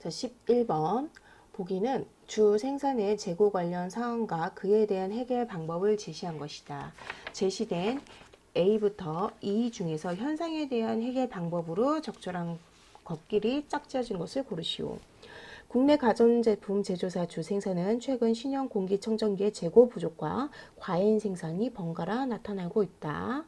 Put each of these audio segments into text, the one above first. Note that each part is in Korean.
자, 11번. 보기는 주 생산의 재고 관련 사항과 그에 대한 해결 방법을 제시한 것이다. 제시된 A부터 E 중에서 현상에 대한 해결 방법으로 적절한 것끼리 짝지어진 것을 고르시오. 국내 가전제품 제조사 주 생산은 최근 신형 공기청정기의 재고 부족과 과잉 생산이 번갈아 나타나고 있다.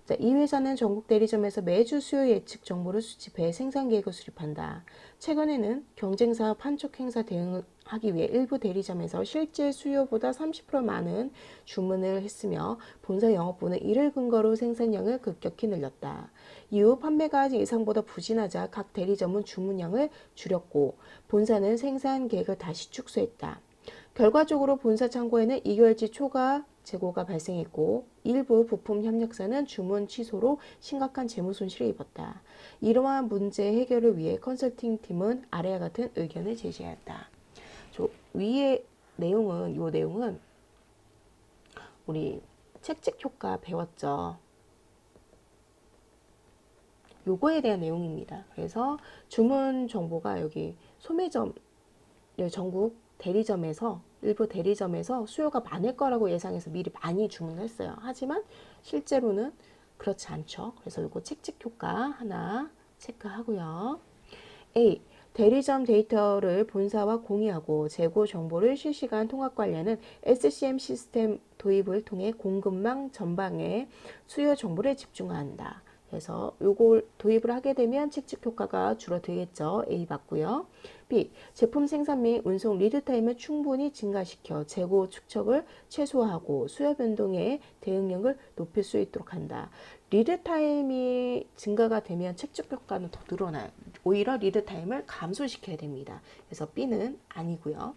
자, 이 회사는 전국 대리점에서 매주 수요 예측 정보를 수집해 생산 계획을 수립한다. 최근에는 경쟁사 판촉 행사 대응하기 위해 일부 대리점에서 실제 수요보다 30% 많은 주문을 했으며 본사 영업부는 이를 근거로 생산량을 급격히 늘렸다. 이후 판매가 예상보다 부진하자 각 대리점은 주문량을 줄였고 본사는 생산 계획을 다시 축소했다. 결과적으로 본사 창고에는 2개월치 초과 재고가 발생했고 일부 부품 협력사는 주문 취소로 심각한 재무 손실을 입었다. 이러한 문제 해결을 위해 컨설팅 팀은 아래와 같은 의견을 제시하였다. 위의 내용은 이 내용은 우리 책찍 효과 배웠죠. 요거에 대한 내용입니다. 그래서 주문 정보가 여기 소매점 전국 대리점에서 일부 대리점에서 수요가 많을 거라고 예상해서 미리 많이 주문을 했어요. 하지만 실제로는 그렇지 않죠. 그래서 이거 책찍 효과 하나 체크하고요. A. 대리점 데이터를 본사와 공유하고 재고 정보를 실시간 통합 관리하는 SCM 시스템 도입을 통해 공급망 전방에 수요 정보를 집중한다. 그래서 요걸 도입을 하게 되면 책찍 효과가 줄어들겠죠. A 맞고요. B. 제품 생산 및 운송 리드타임을 충분히 증가시켜 재고 축적을 최소화하고 수요 변동의 대응력을 높일 수 있도록 한다. 리드타임이 증가가 되면 책찍 효과는 더 늘어나요. 오히려 리드타임을 감소시켜야 됩니다. 그래서 B는 아니고요.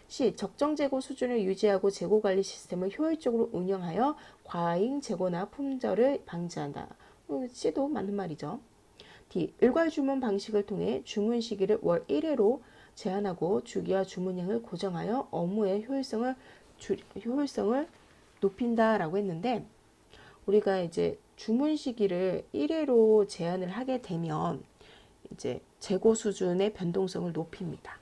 C. 적정 재고 수준을 유지하고 재고 관리 시스템을 효율적으로 운영하여 과잉 재고나 품절을 방지한다. C도 맞는 말이죠. D. 일괄 주문 방식을 통해 주문 시기를 월 1회로 제한하고 주기와 주문량을 고정하여 업무의 효율성을 높인다라고 했는데 우리가 이제 주문 시기를 1회로 제한을 하게 되면 이제 재고 수준의 변동성을 높입니다.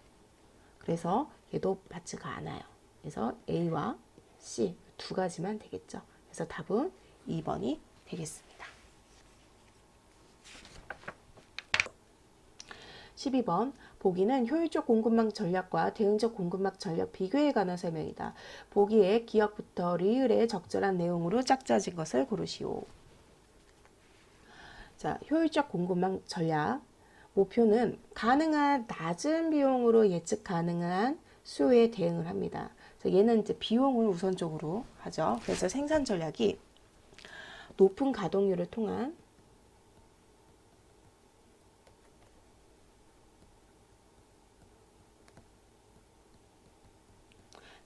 그래서 얘도 맞지가 않아요. 그래서 A와 C 두 가지만 되겠죠. 그래서 답은 2번이 되겠습니다. 12번 보기는 효율적 공급망 전략과 대응적 공급망 전략 비교에 관한 설명이다. 보기에 기억부터 리을의 적절한 내용으로 짝짜진 것을 고르시오. 자, 효율적 공급망 전략. 목표는 가능한 낮은 비용으로 예측 가능한 수요에 대응을 합니다. 얘는 이제 비용을 우선적으로 하죠. 그래서 생산 전략이 높은 가동률을 통한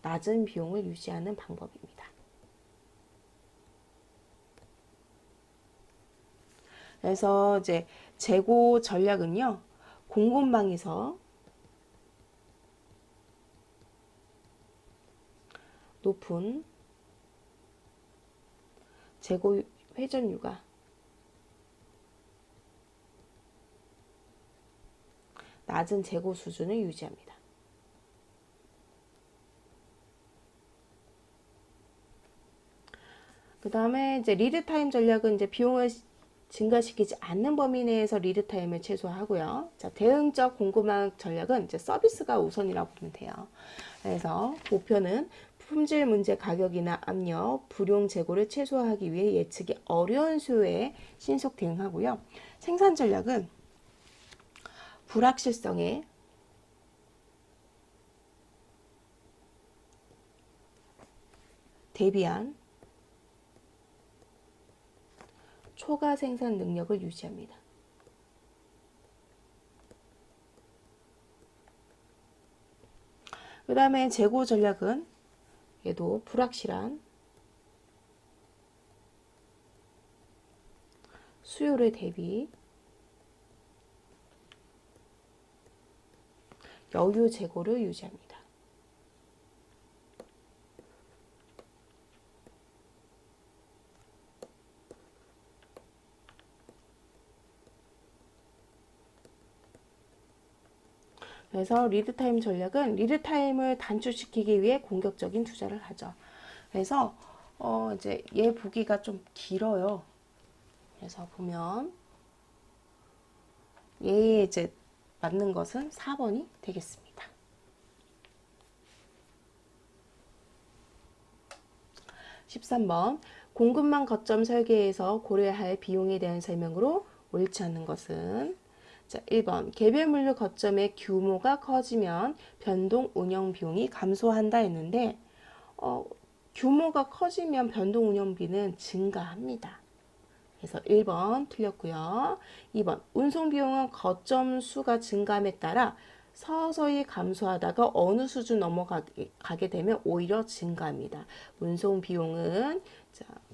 낮은 비용을 유지하는 방법입니다. 그래서 이제 재고 전략은요, 공급망에서 높은 재고 회전율과 낮은 재고 수준을 유지합니다. 그 다음에 이제 리드타임 전략은 이제 비용을 증가시키지 않는 범위 내에서 리드타임을 최소화하고요. 자, 대응적 공급망 전략은 이제 서비스가 우선이라고 보면 돼요. 그래서 목표는 품질 문제 가격이나 압력, 불용 재고를 최소화하기 위해 예측이 어려운 수요에 신속 대응하고요. 생산 전략은 불확실성에 대비한 초과 생산 능력을 유지합니다. 그 다음에 재고 전략은 얘도 불확실한 수요를 대비 여유 재고를 유지합니다. 그래서 리드타임 전략은 리드타임을 단축시키기 위해 공격적인 투자를 하죠. 그래서 이제 얘 보기가 좀 길어요. 그래서 보면 얘에 이제 맞는 것은 4번이 되겠습니다. 13번 공급망 거점 설계에서 고려할 비용에 대한 설명으로 옳지 않는 것은 자, 1번 개별 물류 거점의 규모가 커지면 변동 운영 비용이 감소한다 했는데 규모가 커지면 변동 운영비는 증가합니다. 그래서 1번 틀렸고요. 2번 운송 비용은 거점 수가 증가함에 따라 서서히 감소하다가 어느 수준 넘어가게 되면 오히려 증가합니다. 운송 비용은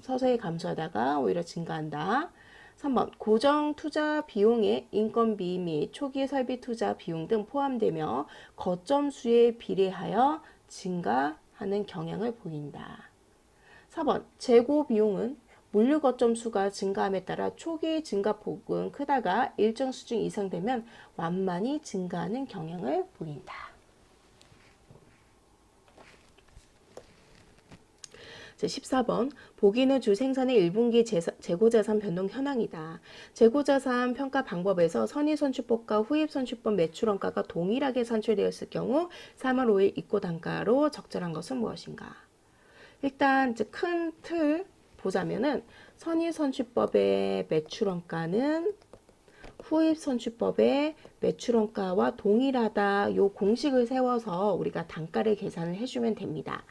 서서히 감소하다가 오히려 증가한다. 3번 고정 투자 비용에 인건비 및 초기 설비 투자 비용 등 포함되며 거점 수에 비례하여 증가하는 경향을 보인다. 4번 재고 비용은 물류 거점 수가 증가함에 따라 초기 증가폭은 크다가 일정 수준 이상 되면 완만히 증가하는 경향을 보인다. 자, 14번 보기는 주 생산의 1분기 재고자산 변동 현황이다. 재고자산 평가 방법에서 선의선출법과 후입선출법 매출원가가 동일하게 산출되었을 경우 3월 5일 입고 단가로 적절한 것은 무엇인가? 일단 이제 큰 틀 보자면은 선의선출법의 매출원가는 후입선출법의 매출원가와 동일하다 요 공식을 세워서 우리가 단가를 계산을 해주면 됩니다.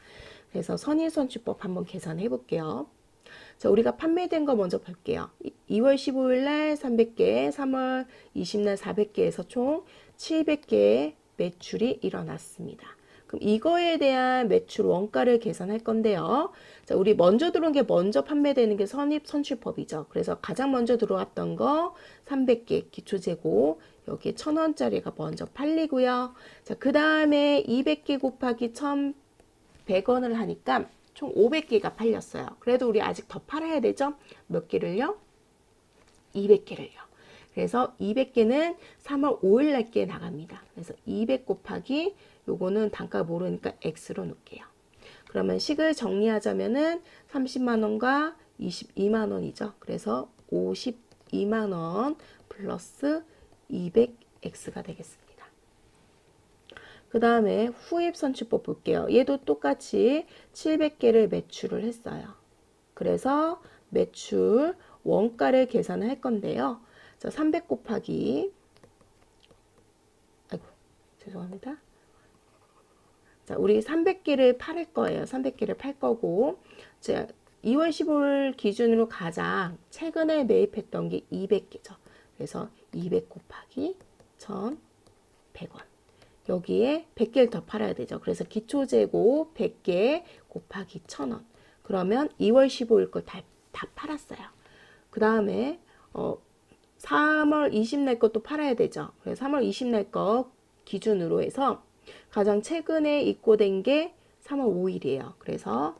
그래서 선의선출법 한번 계산해 볼게요. 자, 우리가 판매된 거 먼저 볼게요. 2월 15일 날 300개, 3월 20날 400개에서 총 700개의 매출이 일어났습니다. 그럼 이거에 대한 매출 원가를 계산할 건데요. 자, 우리 먼저 들어온 게 먼저 판매되는 게 선입선출법이죠. 그래서 가장 먼저 들어왔던 거 300개 기초재고 여기 1,000원짜리가 먼저 팔리고요. 자, 그 다음에 200개 곱하기 1,100원을 하니까 총 500개가 팔렸어요. 그래도 우리 아직 더 팔아야 되죠? 몇 개를요? 200개를요. 그래서 200개는 3월 5일 날께 나갑니다. 그래서 200 곱하기 요거는 단가 모르니까 X로 놓을게요. 그러면 식을 정리하자면은 30만 원과 22만 원이죠. 그래서 52만 원 플러스 200X가 되겠습니다. 그 다음에 후입선출법 볼게요. 얘도 똑같이 700개를 매출을 했어요. 그래서 매출 원가를 계산을 할 건데요. 자, 300 곱하기 아이고 죄송합니다. 자, 우리 300개를 팔을 거예요. 300개를 팔 거고 자, 2월 15일 기준으로 가장 최근에 매입했던 게 200개죠. 그래서 200 곱하기 1,100원. 여기에 100개를 더 팔아야 되죠. 그래서 기초재고 100개 곱하기 1,000원. 그러면 2월 15일 걸 다 팔았어요. 그 다음에 3월 20날 것도 팔아야 되죠. 그래서 3월 20날 거 기준으로 해서 가장 최근에 입고된 게 3월 5일이에요. 그래서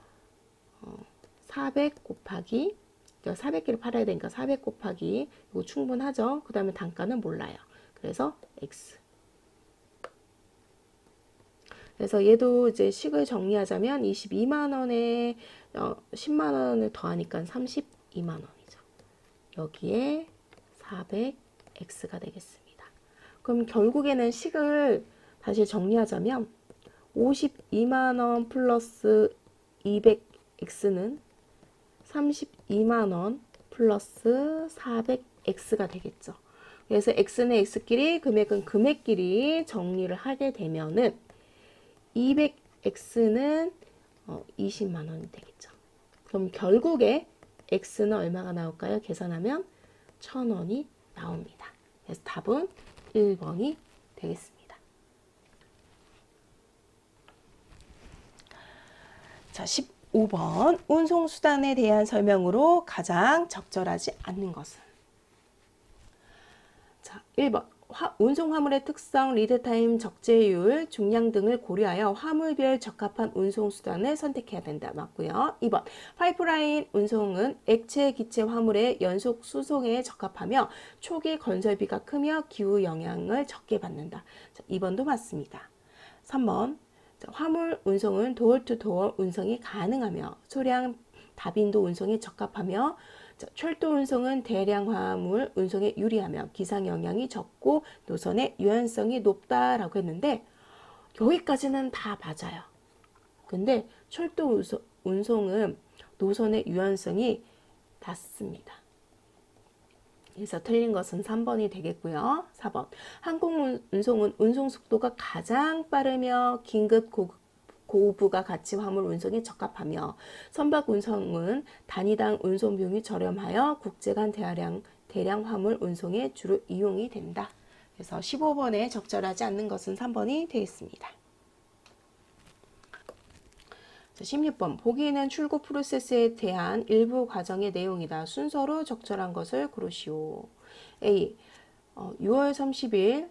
400 곱하기 400개를 팔아야 되니까 400 곱하기 이거 충분하죠. 그 다음에 단가는 몰라요. 그래서 X. 그래서 얘도 이제 식을 정리하자면 22만 원에 10만 원을 더하니까 32만 원이죠. 여기에 400X가 되겠습니다. 그럼 결국에는 식을 다시 정리하자면 52만 원 플러스 200X는 32만 원 플러스 400X가 되겠죠. 그래서 X는 X끼리 금액은 금액끼리 정리를 하게 되면은 200X는 20만 원이 되겠죠. 그럼 결국에 X는 얼마가 나올까요? 계산하면 1,000원이 나옵니다. 그래서 답은 1번이 되겠습니다. 자, 15번 운송수단에 대한 설명으로 가장 적절하지 않는 것은 자, 1번 운송 화물의 특성, 리드타임, 적재율, 중량 등을 고려하여 화물별 적합한 운송 수단을 선택해야 된다. 맞고요. 2번 파이프라인 운송은 액체, 기체 화물의 연속 수송에 적합하며 초기 건설비가 크며 기후 영향을 적게 받는다. 자, 2번도 맞습니다. 3번 화물 운송은 도어투도어 운송이 가능하며 소량 다빈도 운송에 적합하며 철도 운송은 대량 화물 운송에 유리하며 기상 영향이 적고 노선의 유연성이 높다라고 했는데 여기까지는 다 맞아요. 근데 철도 운송은 노선의 유연성이 낮습니다. 그래서 틀린 것은 3번이 되겠고요. 4번 항공 운송은 운송 속도가 가장 빠르며 긴급 고부가 가치 화물 운송에 적합하며 선박 운송은 단위당 운송 비용이 저렴하여 국제 간 대량 화물 운송에 주로 이용이 된다. 그래서 15번에 적절하지 않는 것은 3번이 되겠습니다. 16번 보기에는 출고 프로세스에 대한 일부 과정의 내용이다. 순서로 적절한 것을 고르시오. A. 6월 30일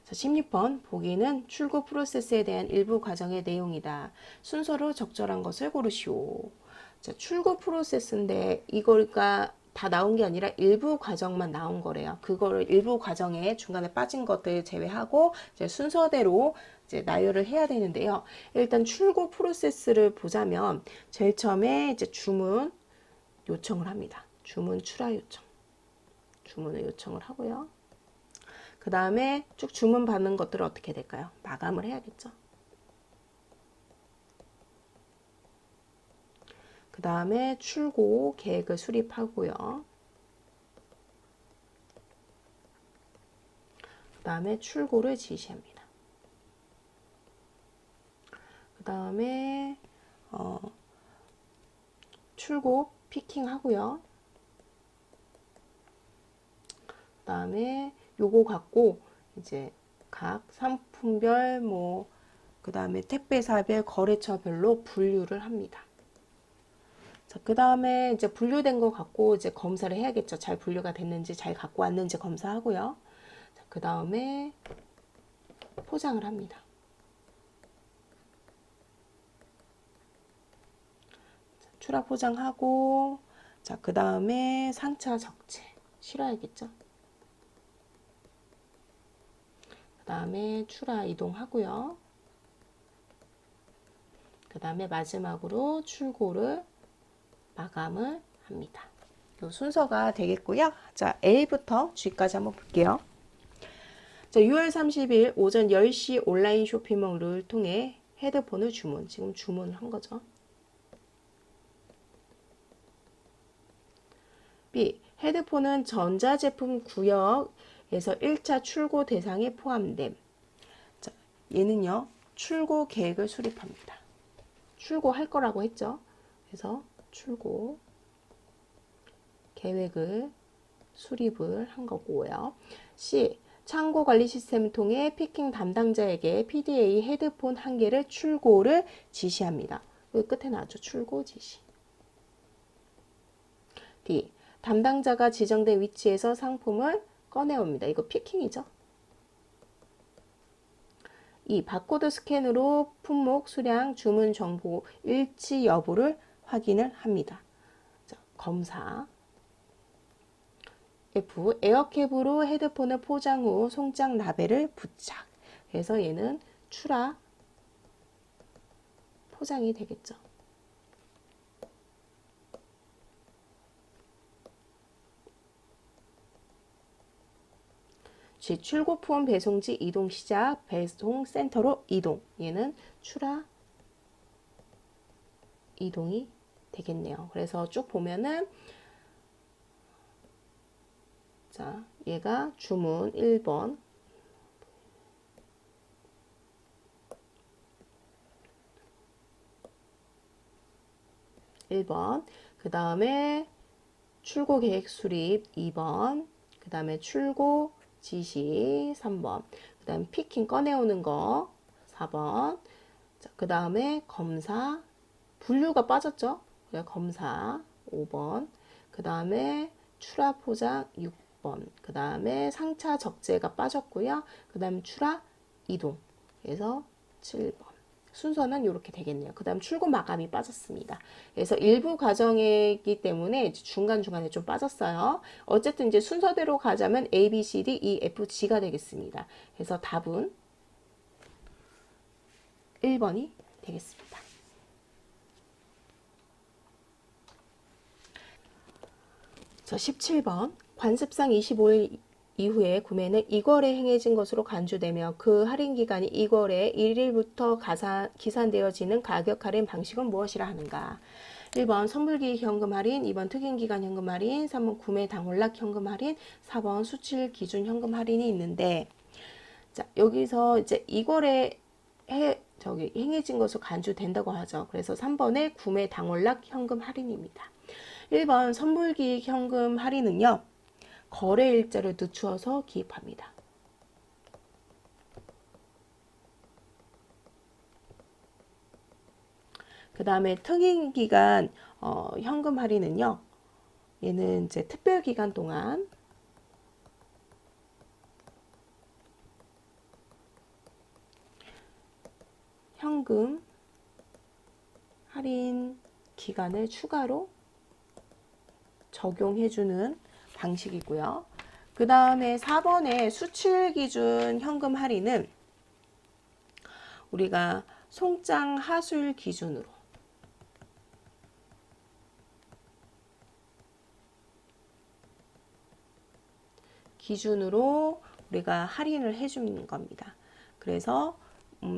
자, 16번 보기에는 출고 프로세스에 대한 일부 과정의 내용이다. 순서로 적절한 것을 고르시오. 자, 출고 프로세스인데 이거가 다 나온 게 아니라 일부 과정만 나온 거래요. 그거를 일부 과정에 중간에 빠진 것들 제외하고 이제 순서대로 이제 나열을 해야 되는데요. 일단 출고 프로세스를 보자면 제일 처음에 이제 주문 요청을 합니다. 주문 출하 요청. 주문을 요청을 하고요. 그 다음에 쭉 주문 받는 것들을 어떻게 될까요? 마감을 해야겠죠. 그 다음에 출고 계획을 수립하고요. 그 다음에 출고를 지시합니다. 그 다음에 출고 피킹 하고요. 그 다음에 요거 갖고 이제 각 상품별 그 다음에 택배사별 거래처별로 분류를 합니다. 자, 그 다음에 이제 분류된 거 갖고 이제 검사를 해야겠죠. 잘 분류가 됐는지 잘 갖고 왔는지 검사하고요. 그 다음에 포장을 합니다. 자, 출하 포장하고 자, 그 다음에 상차 적재 실어야겠죠. 그 다음에 출하 이동하고요. 그 다음에 마지막으로 출고를 마감을 합니다. 이 순서가 되겠고요. 자, A부터 G까지 한번 볼게요. 자, 6월 30일 오전 10시 온라인 쇼핑몰을 통해 헤드폰을 주문. 지금 주문을 한 거죠. B. 헤드폰은 전자제품 구역에서 1차 출고 대상에 포함됨. 자, 얘는요. 출고 계획을 수립합니다. 출고할 거라고 했죠. 그래서 출고 계획을 수립을 한 거고요. C. 창고 관리 시스템을 통해 피킹 담당자에게 PDA 헤드폰 한 개를 출고를 지시합니다. 여기 끝에 나왔죠. 출고 지시. D. 담당자가 지정된 위치에서 상품을 꺼내옵니다. 이거 피킹이죠. E. 바코드 스캔으로 품목, 수량, 주문 정보 일치 여부를 확인을 합니다. 자, 검사. F. 에어캡으로 헤드폰을 포장 후 송장 라벨을 부착. 그래서 얘는 출하 포장이 되겠죠. G. 출고품 배송지 이동 시작, 배송 센터로 이동. 얘는 출하 이동이 되겠네요. 그래서 쭉 보면은 자, 얘가 주문 1번, 그 다음에 출고 계획 수립 2번, 그 다음에 출고 지시 3번, 그 다음에 피킹 꺼내오는 거 4번, 그 다음에 검사, 분류가 빠졌죠? 검사 5번, 그 다음에 출하 포장 6번, 그 다음에 상차 적재가 빠졌고요. 그 다음에 출하 이동, 그래서 7번. 순서는 이렇게 되겠네요. 그 다음 출고 마감이 빠졌습니다. 그래서 일부 과정이기 때문에 중간중간에 좀 빠졌어요. 어쨌든 이제 순서대로 가자면 A, B, C, D, E, F, G가 되겠습니다. 그래서 답은 1번이 되겠습니다. 자, 17번. 관습상 25일 이후에 구매는 2거래 행해진 것으로 간주되며 그 할인 기간이 2거래 1일부터 기산되어지는 가격 할인 방식은 무엇이라 하는가? 1번 선불기 현금 할인, 2번 특임기간 현금 할인, 3번 구매 당월락 현금 할인, 4번 수칠 기준 현금 할인이 있는데, 자, 여기서 이제 2거래 행해진 것으로 간주된다고 하죠. 그래서 3번에 구매 당월락 현금 할인입니다. 1번 선불기익 현금 할인은요, 거래 일자를 늦추어서 기입합니다. 그 다음에 특임기간 현금 할인은요, 얘는 이제 특별기간 동안 현금 할인 기간을 추가로 적용해주는 방식이고요. 그 다음에 4번의 수출 기준 현금 할인은 우리가 송장 하술 기준으로 우리가 할인을 해주는 겁니다. 그래서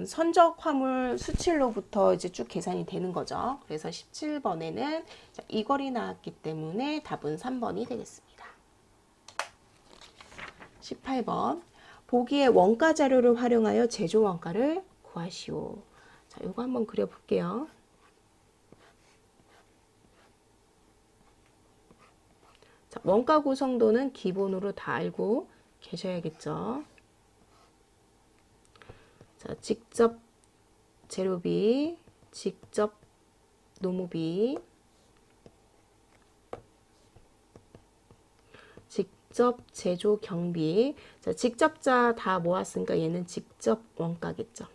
선적 화물 수출로부터 이제 쭉 계산이 되는 거죠. 그래서 17번에는 이걸이 나왔기 때문에 답은 3번이 되겠습니다. 18번. 보기의 원가 자료를 활용하여 제조 원가를 구하시오. 자, 요거 한번 그려볼게요. 자, 원가 구성도는 기본으로 다 알고 계셔야겠죠. 자, 직접 재료비, 직접 노무비, 직접 제조 경비. 자, 직접자 다 모았으니까 얘는 직접 원가겠죠.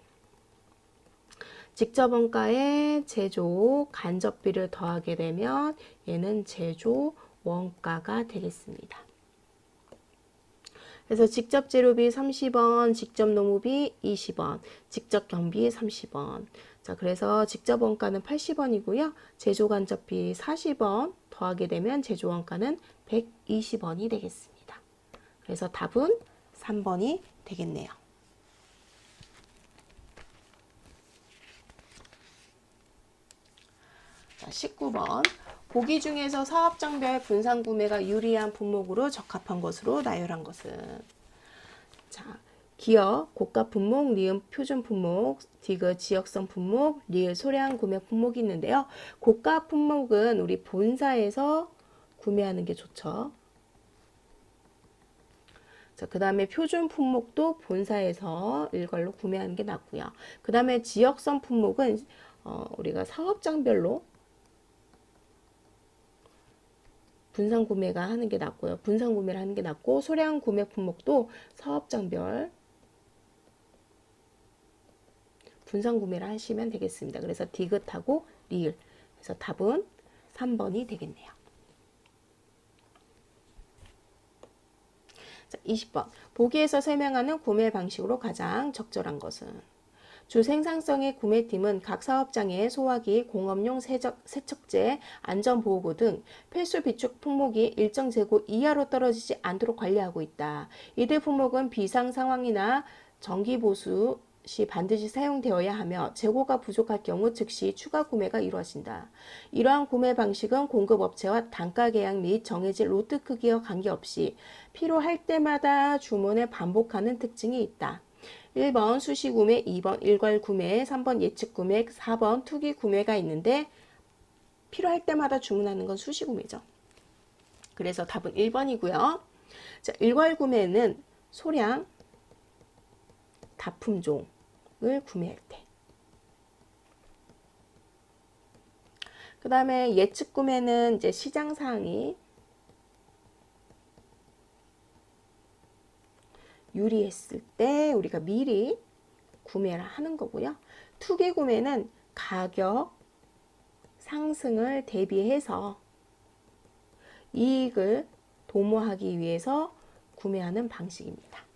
직접 원가에 제조 간접비를 더하게 되면 얘는 제조 원가가 되겠습니다. 그래서 직접 재료비 30원, 직접 노무비 20원, 직접 경비 30원. 자, 그래서 직접 원가는 80원이고요. 제조 간접비 40원 더하게 되면 제조 원가는 120원이 되겠습니다. 그래서 답은 3번이 되겠네요. 자, 19번. 보기 중에서 사업장별 분산 구매가 유리한 품목으로 적합한 것으로 나열한 것은? 자, 기업, 고가 품목, 니은 표준 품목, 디귿 지역성 품목, 리을 소량 구매 품목이 있는데요. 고가 품목은 우리 본사에서 구매하는 게 좋죠. 자, 그 다음에 표준 품목도 본사에서 일괄로 구매하는 게 낫고요. 그 다음에 지역성 품목은 우리가 사업장별로 분산 구매가 하는 게 낫고요. 분산 구매를 하는 게 낫고, 소량 구매 품목도 사업장별 분산 구매를 하시면 되겠습니다. 그래서 디귿하고 리을. 그래서 답은 3번이 되겠네요. 자, 20번. 보기에서 설명하는 구매 방식으로 가장 적절한 것은? 주 생산성의 구매팀은 각 사업장의 소화기, 공업용 세척제, 안전보호구 등 필수 비축 품목이 일정 재고 이하로 떨어지지 않도록 관리하고 있다. 이들 품목은 비상 상황이나 정기 보수 시 반드시 사용되어야 하며 재고가 부족할 경우 즉시 추가 구매가 이루어진다. 이러한 구매 방식은 공급업체와 단가 계약 및 정해진 로트 크기와 관계없이 필요할 때마다 주문을 반복하는 특징이 있다. 1번 수시 구매, 2번 일괄 구매, 3번 예측 구매, 4번 투기 구매가 있는데 필요할 때마다 주문하는 건 수시 구매죠. 그래서 답은 1번이고요. 자, 일괄 구매는 소량 다품종을 구매할 때. 그 다음에 예측 구매는 이제 시장 상황이 유리했을 때 우리가 미리 구매를 하는 거고요. 투기 구매는 가격 상승을 대비해서 이익을 도모하기 위해서 구매하는 방식입니다.